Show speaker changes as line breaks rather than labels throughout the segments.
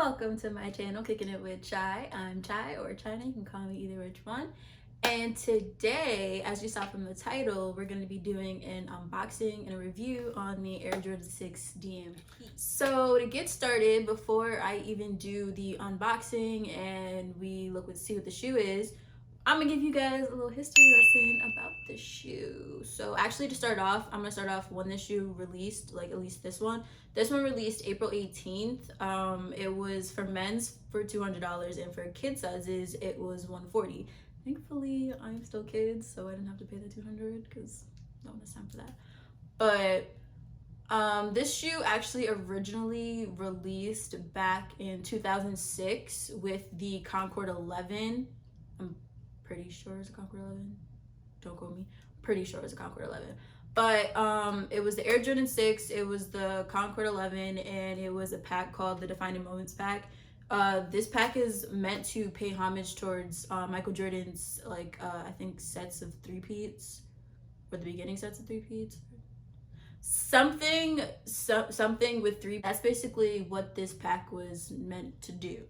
Welcome to my channel, Kicking It with Chai. I'm Chai or China, you can call me either which one. And today, as you saw from the title, we're going to be doing an unboxing and a review on the Air Jordan 6 DMP. So to get started, before I even do the unboxing and we see what the shoe is, I'm gonna give you guys a little history lesson about the shoe. So actually, to start off, I'm gonna start off when this shoe released, like at least this one. This one released April 18th. It was for men's for $200 and for kid sizes it was $140. Thankfully, I'm still kids, so I didn't have to pay the $200 because no one has time for that. But this shoe actually originally released back in 2006 with the Concord 11. I'm pretty sure it's a Concord 11. Don't quote me. Pretty sure it's a Concord 11. But it was the Air Jordan 6, it was the Concord 11, and it was a pack called the Defining Moments pack. This pack is meant to pay homage towards Michael Jordan's, I think sets of three-peats, or the beginning sets of three-peats. Something with three. That's basically what this pack was meant to do.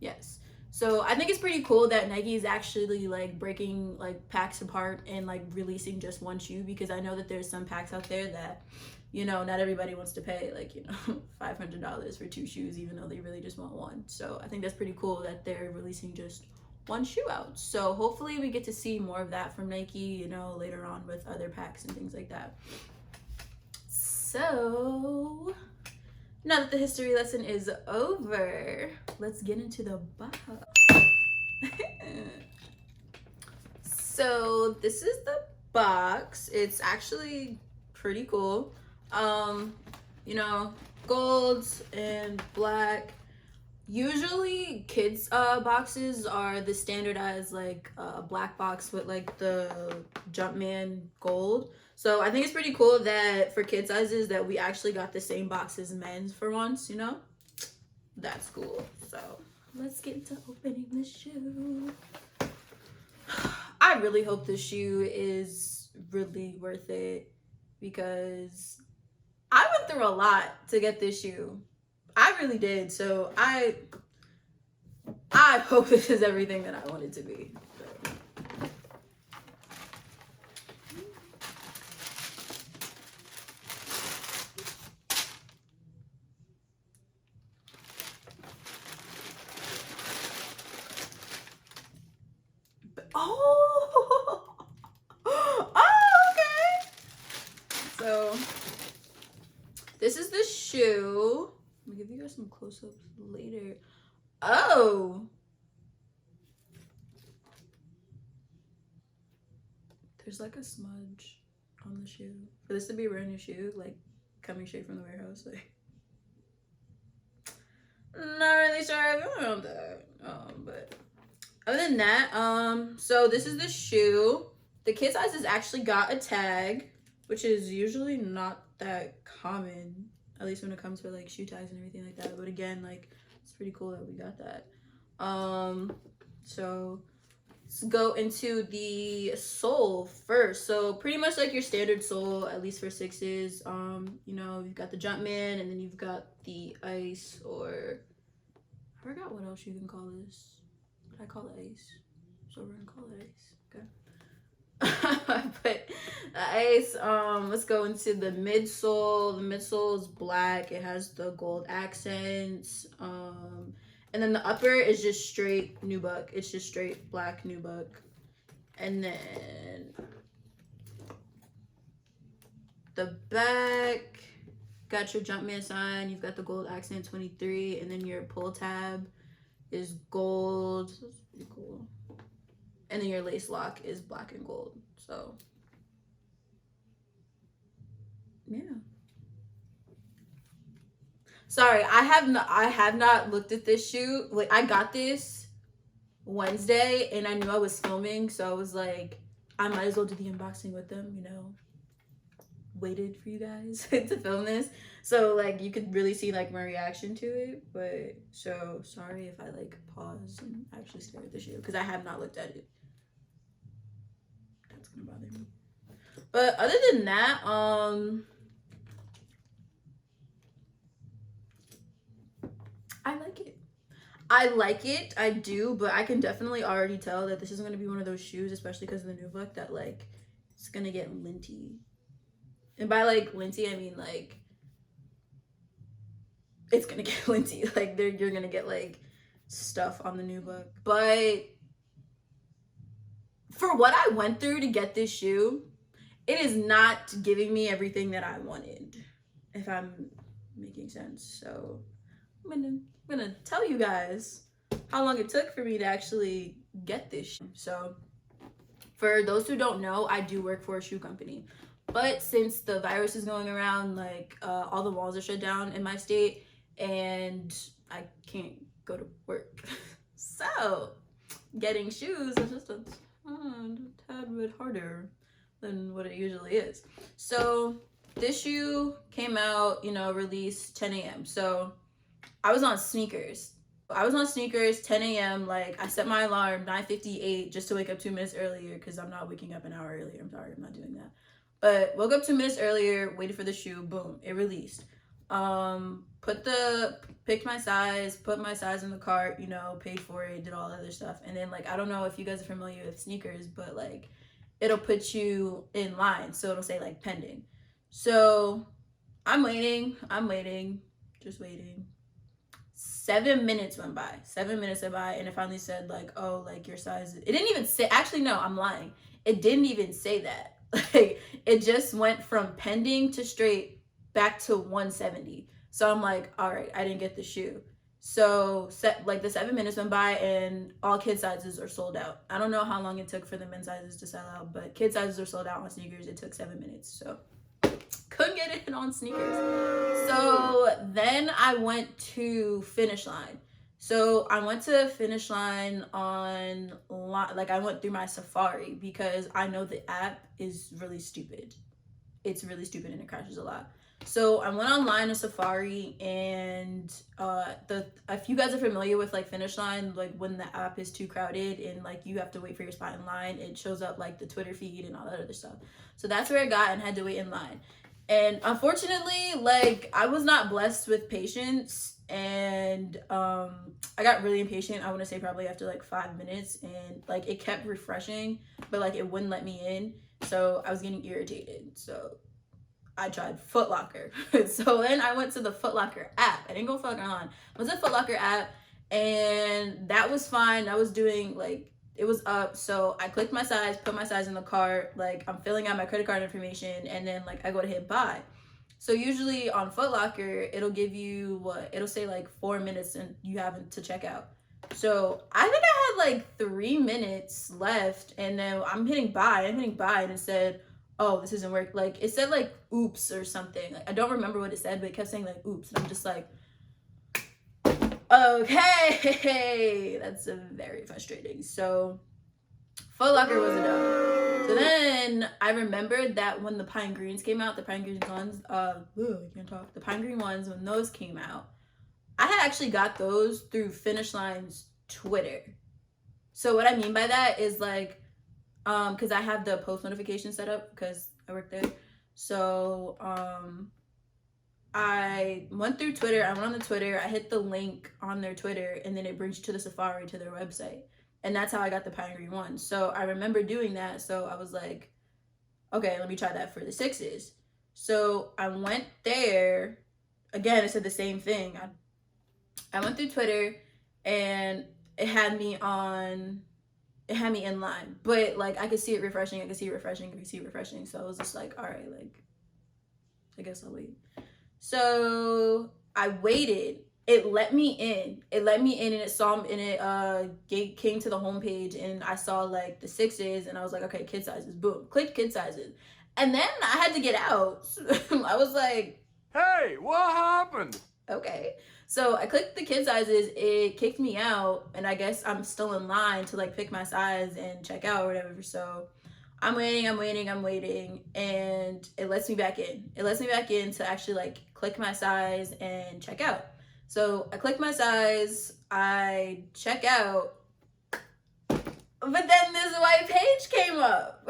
Yes. So I think it's pretty cool that Nike is actually like breaking like packs apart and like releasing just one shoe, because I know that there's some packs out there that, you know, not everybody wants to pay like, you know, $500 for two shoes, even though they really just want one. So I think that's pretty cool that they're releasing just one shoe out. So hopefully we get to see more of that from Nike, you know, later on with other packs and things like that. So now that the history lesson is over, let's get into the box. So this is the box. It's actually pretty cool. You know, gold and black. Usually kids boxes are the standardized like black box with like the Jumpman gold. So I think it's pretty cool that for kid sizes that we actually got the same box as men's for once, you know? That's cool. So let's get into opening the shoe. I really hope this shoe is really worth it, because I went through a lot to get this shoe. I really did. So I hope this is everything that I want it to be. Oh, okay. So this is the shoe. I'm gonna give you guys some close-ups later. Oh, there's like a smudge on the shoe. For this to be a brand new shoe, like coming straight from the warehouse, like not really sure about that. But other than that, so this is the shoe. The kid size has actually got a tag, which is usually not that common, at least when it comes to like shoe tags and everything like that. But again, like it's pretty cool that we got that. So let's go into the sole first. So pretty much like your standard sole, at least for sixes. You know, you've got the Jumpman, and then you've got the ice, or I forgot what else you can call this. I call it ice, so we're gonna call it ice. Okay. But the ice, let's go into the midsole. The midsole is black. It has the gold accents. And then the upper is just straight nubuck. It's just straight black nubuck. And then the back, got your Jumpman sign. You've got the gold accent 23, and then your pull tab is gold. That's pretty cool. And then your lace lock is black and gold. So yeah. Sorry, I have not looked at this shoe. Like I got this Wednesday and I knew I was filming, so I was like, I might as well do the unboxing with them, you know. Waited for you guys to film this, so like you could really see like my reaction to it. But so sorry if I like pause and actually stare at the shoe, because I have not looked at it. That's gonna bother me. But other than that, I like it. I like it, I do, but I can definitely already tell that this is going to be one of those shoes, especially because of the nubuck, that like it's gonna get linty. And by like linty, I mean like it's gonna get linty. Like you're gonna get like stuff on the nubuck. But for what I went through to get this shoe, it is not giving me everything that I wanted, if I'm making sense. So I'm gonna tell you guys how long it took for me to actually get this shoe. So for those who don't know, I do work for a shoe company, but since the virus is going around, like all the malls are shut down in my state and I can't go to work. So getting shoes is just a tad bit harder than what it usually is. So this shoe came out, you know, released 10 a.m. So I was on sneakers. 10 a.m. Like I set my alarm 9:58 just to wake up 2 minutes earlier because I'm not waking up an hour earlier. I'm sorry, I'm not doing that. But woke up 2 minutes earlier, waited for the shoe, boom, it released. Picked my size, put my size in the cart, you know, paid for it, did all the other stuff. And then like I don't know if you guys are familiar with sneakers, but like it'll put you in line. So it'll say like pending. So I'm waiting, just waiting. 7 minutes went by. And it finally said like, oh, like your size. It didn't even say, actually, no, I'm lying. It didn't even say that. Like it just went from pending to straight back to 170. So I'm like, all right, I didn't get the shoe. So like the 7 minutes went by and all kid sizes are sold out. I don't know how long it took for the men's sizes to sell out, but kid sizes are sold out on sneakers. It took 7 minutes. So couldn't get it on sneakers. So then I went to Finish Line. So I went to Finish Line like I went through my Safari because I know the app is really stupid. It's really stupid and it crashes a lot. So I went online to Safari, and if you guys are familiar with like Finish Line, like when the app is too crowded and like you have to wait for your spot in line, it shows up like the Twitter feed and all that other stuff. So that's where I got and had to wait in line. And unfortunately, like I was not blessed with patience, and I got really impatient. I want to say probably after like 5 minutes, and like it kept refreshing, but like it wouldn't let me in. So I was getting irritated. So I tried Foot Locker. So then I went to the Foot Locker app. I didn't go Foot Locker online. I was at Foot Locker app, and that was fine. I was doing like, it was up. So I clicked my size, put my size in the cart. Like I'm filling out my credit card information, and then like I go to hit buy. So usually on Foot Locker, it'll give you it'll say like 4 minutes and you have to check out. So I think I had like 3 minutes left, and then I'm hitting buy, and it said, oh, this isn't work. Like it said like oops or something. Like I don't remember what it said, but it kept saying like oops, and I'm just like, okay, that's very frustrating. So Foot Locker was a dub. So then I remembered that when the Pine Greens came out, the Pine Green ones, the Pine Green ones, when those came out, I had actually got those through Finish Line's Twitter. So what I mean by that is like, because I have the post notification set up because I work there. So I went through Twitter. I went on the Twitter. I hit the link on their Twitter, and then it brings you to the Safari, to their website. And that's how I got the Pine Green ones. So I remember doing that. So I was like, okay, let me try that for the 6s. So I went there. Again, it said the same thing. I went through Twitter, and it had me in line. But like I could see it refreshing. So I was just like, all right, like I guess I'll wait. So I waited. It let me in. And it saw, and it came to the homepage, and I saw like the 6s, and I was like, okay, kid sizes. Boom, clicked kid sizes, and then I had to get out. I was like,
hey, what happened?
Okay. So I clicked the kid sizes, it kicked me out, and I guess I'm still in line to like pick my size and check out or whatever. So I'm waiting, and it lets me back in. It lets me back in to actually like click my size and check out. So I click my size, I check out, but then this white page came up.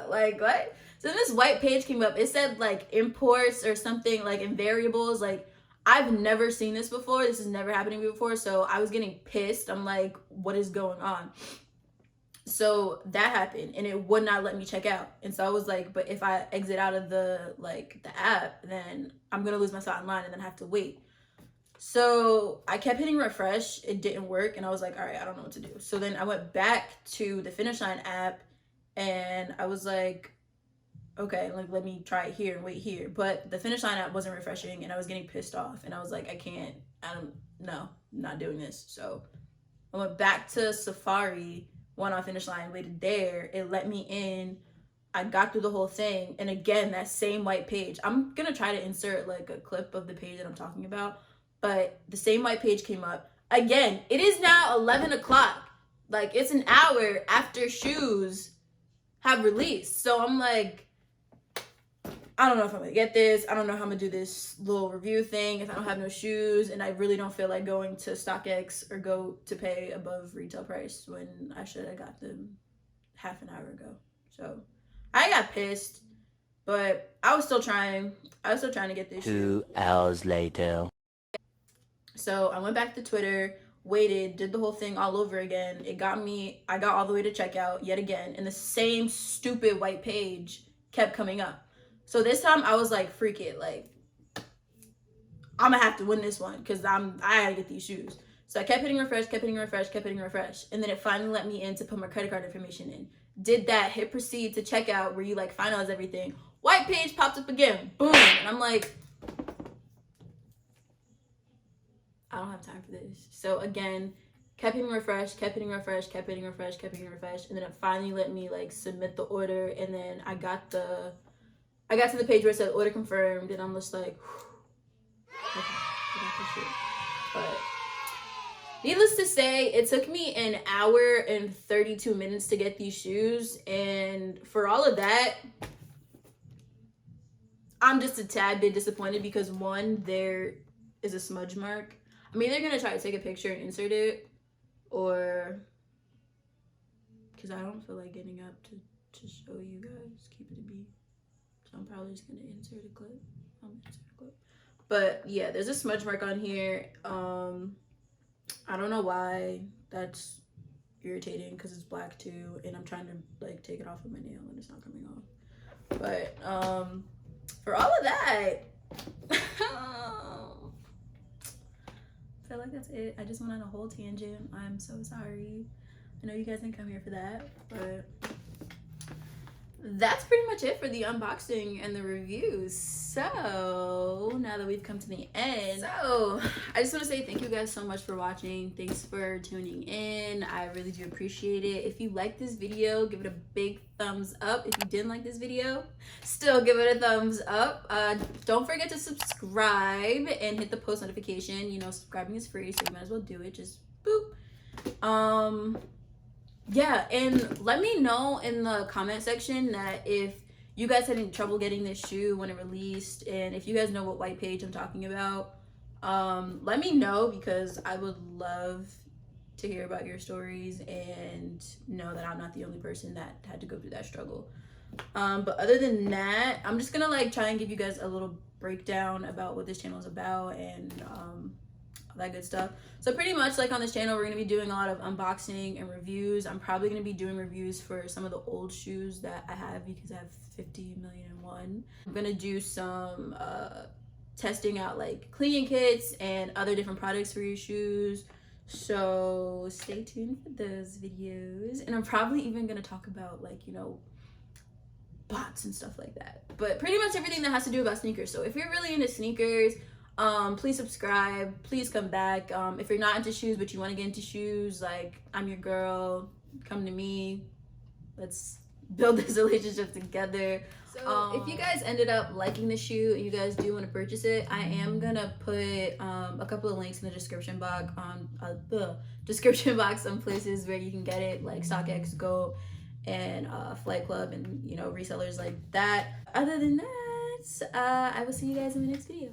Like, what? So this white page came up. It said like imports or something, like in variables. Like I've never seen this before. This has never happened to me before. So I was getting pissed. I'm like, what is going on? So that happened and it would not let me check out. And so I was like, but if I exit out of the app, then I'm going to lose my spot online and then have to wait. So I kept hitting refresh. It didn't work. And I was like, all right, I don't know what to do. So then I went back to the Finish Line app and I was like, okay, like, let me try it here and wait here. But the Finish Line app wasn't refreshing and I was getting pissed off. And I was like, I'm not doing this. So I went back to Safari, went on Finish Line, waited there. It let me in. I got through the whole thing. And again, that same white page. I'm going to try to insert like a clip of the page that I'm talking about. But the same white page came up. Again, it is now 11 o'clock. Like, it's an hour after shoes have released. So I'm like, I don't know if I'm gonna get this. I don't know how I'm gonna do this little review thing if I don't have no shoes. And I really don't feel like going to StockX or go to pay above retail price when I should have got them half an hour ago. So I got pissed, but I was still trying. To get this
2 hours later.
So I went back to Twitter, waited, did the whole thing all over again. I got all the way to checkout yet again, and the same stupid white page kept coming up. So this time I was like, freak it, like, I'm gonna have to win this one because I gotta get these shoes. So I kept hitting refresh, and then it finally let me in to put my credit card information in. Did that, hit proceed to checkout where you like finalize everything. White page popped up again, boom, and I'm like, I don't have time for this. So again, kept hitting refresh, and then it finally let me like submit the order, and then I got to the page where it said order confirmed, and I'm just like, okay, I got this shit. But needless to say, it took me an hour and 32 minutes to get these shoes, and for all of that, I'm just a tad bit disappointed because one, there is a smudge mark. I'm either gonna try to take a picture and insert it, or because I don't feel like getting up to show you guys, keep it a beat. So I'm probably just gonna insert a clip. But yeah, there's a smudge mark on here. I don't know why. That's irritating because it's black too, and I'm trying to like take it off with my nail and it's not coming off. But for all of that, I feel like that's it. I just went on a whole tangent. I'm so sorry. I know you guys didn't come here for that, but that's pretty much it for the unboxing and the reviews. So now that we've come to the end, so I just want to say thank you guys so much for watching. Thanks for tuning in. I really do appreciate it. If you like this video, give it a big thumbs up. If you didn't like this video, still give it a thumbs up. Don't forget to subscribe and hit the post notification. You know, subscribing is free, so you might as well do it. Just boop. Yeah, and let me know in the comment section that if you guys had any trouble getting this shoe when it released, and if you guys know what white page I'm talking about, let me know because I would love to hear about your stories and know that I'm not the only person that had to go through that struggle. But other than that, I'm just gonna like try and give you guys a little breakdown about what this channel is about and all that good stuff. So pretty much like on this channel, we're gonna be doing a lot of unboxing and reviews. I'm probably gonna be doing reviews for some of the old shoes that I have because I have 50 million and one. I'm gonna do some testing out like cleaning kits and other different products for your shoes. So stay tuned for those videos. And I'm probably even gonna talk about like, you know, bots and stuff like that. But pretty much everything that has to do about sneakers. So if you're really into sneakers, please subscribe, please come back. If you're not into shoes but you want to get into shoes, like I'm your girl, come to me, let's build this relationship together. So if you guys ended up liking the shoe and you guys do want to purchase it, I am gonna put a couple of links in the description box on some places where you can get it, like StockX, Go, and Flight Club, and you know, resellers like that. Other than that, I will see you guys in the next video.